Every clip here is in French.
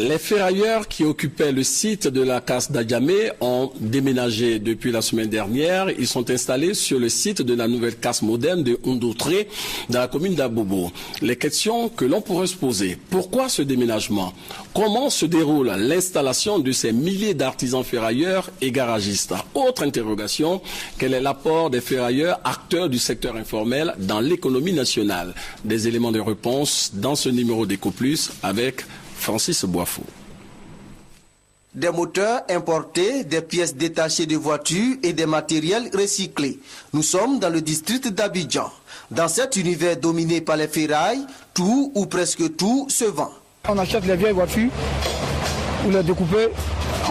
Les ferrailleurs qui occupaient le site de la casse d'Adjamé ont déménagé depuis la semaine dernière. Ils sont installés sur le site de la nouvelle casse moderne de Ndoutré dans la commune d'Abobo. Les questions que l'on pourrait se poser: pourquoi ce déménagement? Comment se déroule l'installation de ces milliers d'artisans ferrailleurs et garagistes? Autre interrogation: quel est l'apport des ferrailleurs, acteurs du secteur informel dans l'économie nationale? Des éléments de réponse dans ce numéro d'Eco Plus avec Francis Boifou. Des moteurs importés, des pièces détachées de voitures et des matériels recyclés. Nous sommes dans le district d'Abidjan. Dans cet univers dominé par les ferrailles, tout ou presque tout se vend. On achète les vieilles voitures, on les découpe,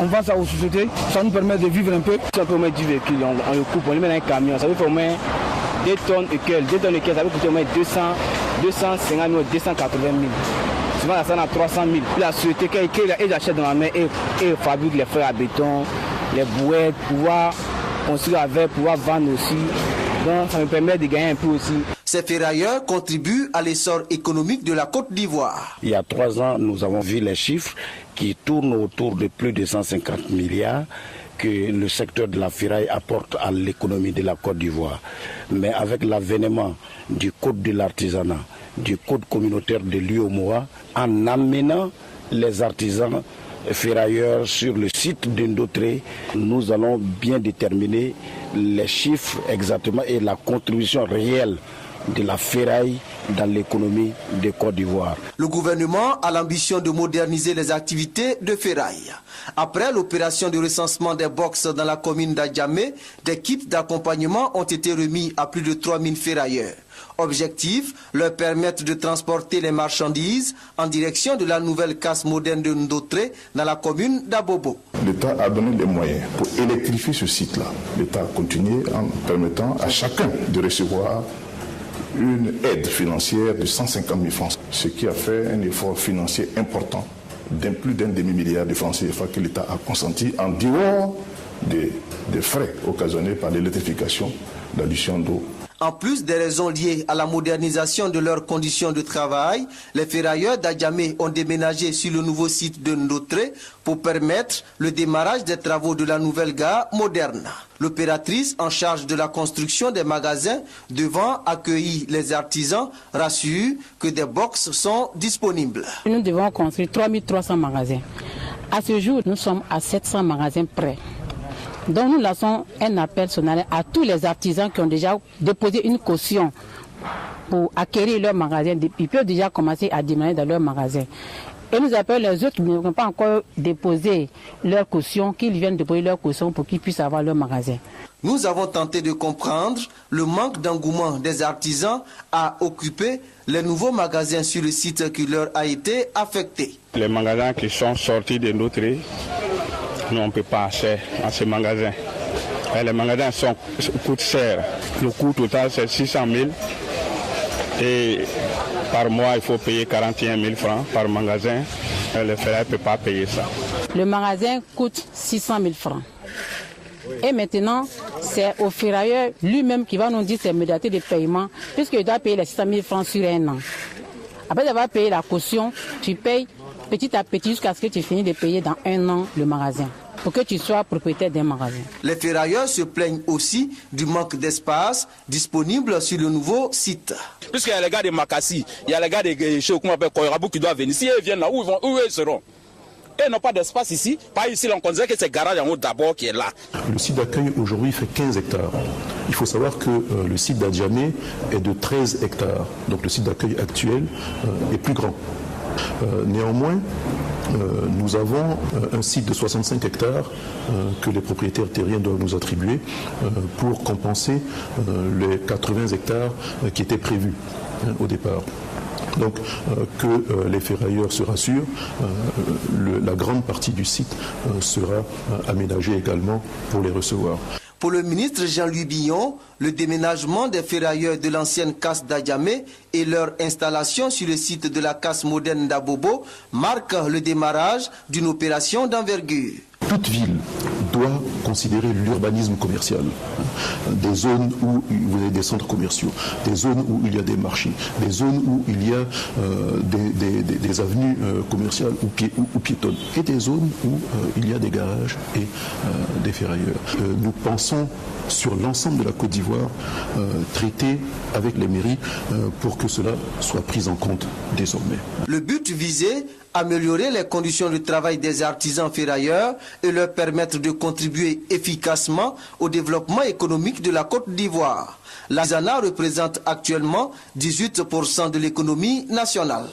on vend ça aux sociétés. Ça nous permet de vivre un peu. Si on peut mettre du véhicule, on le coupe, on le met dans un camion. Ça veut faire au moins 2 tonnes de quel. 2 tonnes de quel, ça veut coûter au moins 250 000 ou 280 000. Souvent, ça en a 300 000. La société, ils achètent dans la main et fabriquent les fers à béton, les bouettes, pouvoir construire avec, pouvoir vendre aussi. Donc, ça me permet de gagner un peu aussi. Ces ferrailleurs contribuent à l'essor économique de la Côte d'Ivoire. Il y a 3 ans, nous avons vu les chiffres qui tournent autour de plus de 150 milliards que le secteur de la ferraille apporte à l'économie de la Côte d'Ivoire. Mais avec l'avènement du code de l'artisanat, du code communautaire de l'UOMOA, en amenant les artisans ferrailleurs sur le site de Ndoutré, nous allons bien déterminer les chiffres exactement et la contribution réelle de la ferraille dans l'économie de Côte d'Ivoire. Le gouvernement a l'ambition de moderniser les activités de ferraille. Après l'opération de recensement des box dans la commune d'Adjamé, des kits d'accompagnement ont été remis à plus de 3000 ferrailleurs. Objectif, leur permettre de transporter les marchandises en direction de la nouvelle casse moderne de Ndoutré dans la commune d'Abobo. L'État a donné les moyens pour électrifier ce site-là. L'État a continué en permettant à chacun de recevoir une aide financière de 150 000 francs, ce qui a fait un effort financier important d'un plus d'un demi-milliard de francs CFA que l'État a consenti en dehors des frais occasionnés par l'électrification, l'addition d'eau. En plus des raisons liées à la modernisation de leurs conditions de travail, les ferrailleurs d'Adjamé ont déménagé sur le nouveau site de Ndoutré pour permettre le démarrage des travaux de la nouvelle gare moderne. L'opératrice en charge de la construction des magasins devant accueillir les artisans rassure que des box sont disponibles. Nous devons construire 3300 magasins. À ce jour, nous sommes à 700 magasins prêts. Donc nous lançons un appel solennel à tous les artisans qui ont déjà déposé une caution pour acquérir leur magasin. Ils peuvent déjà commencer à démarrer dans leur magasin. Et nous appelons les autres qui n'ont pas encore déposé leur caution, qu'ils viennent déposer leur caution pour qu'ils puissent avoir leur magasin. Nous avons tenté de comprendre le manque d'engouement des artisans à occuper les nouveaux magasins sur le site qui leur a été affecté. Les magasins qui sont sortis de Ndoutré, nous, on ne peut pas acheter à ces magasins. Et les magasins coûtent cher. Le coût total, c'est 600 000. Et par mois, il faut payer 41 000 francs par magasin. Et le ferrailleur ne peut pas payer ça. Le magasin coûte 600 000 francs. Et maintenant, c'est au ferrailleur lui-même qui va nous dire ses modalités de paiement, puisqu'il doit payer les 600 000 francs sur un an. Après avoir payé la caution, tu payes petit à petit jusqu'à ce que tu finisses de payer dans un an le magasin, pour que tu sois propriétaire d'un magasin. Les ferrailleurs se plaignent aussi du manque d'espace disponible sur le nouveau site. Puisqu'il y a les gars de Makassi, il y a les gars de chez Koyrabou qui doivent venir. Si ils viennent là, où ils seront? Et n'ont pas d'espace ici. Pas ici, on considère que c'est le garage en haut d'abord qui est là. Le site d'accueil aujourd'hui fait 15 hectares. Il faut savoir que le site d'Adjamé est de 13 hectares. Donc le site d'accueil actuel est plus grand. Néanmoins, nous avons un site de 65 hectares que les propriétaires terriens doivent nous attribuer pour compenser les 80 hectares qui étaient prévus au départ. Donc que les ferrailleurs se rassurent, la grande partie du site sera aménagée également pour les recevoir. Pour le ministre Jean-Louis Billon, le déménagement des ferrailleurs de l'ancienne casse d'Adjamé et leur installation sur le site de la casse moderne d'Abobo marque le démarrage d'une opération d'envergure. Toute ville doit considérer l'urbanisme commercial. Des zones où vous avez des centres commerciaux, des zones où il y a des marchés, des zones où il y a des avenues commerciales ou piétonnes, et des zones où il y a des garages et des ferrailleurs. Nous pensons sur l'ensemble de la Côte d'Ivoire traiter avec les mairies pour que cela soit pris en compte désormais. Le but visé, améliorer les conditions de travail des artisans ferrailleurs et leur permettre de contribuer efficacement au développement économique de la Côte d'Ivoire. L'artisanat représente actuellement 18% de l'économie nationale.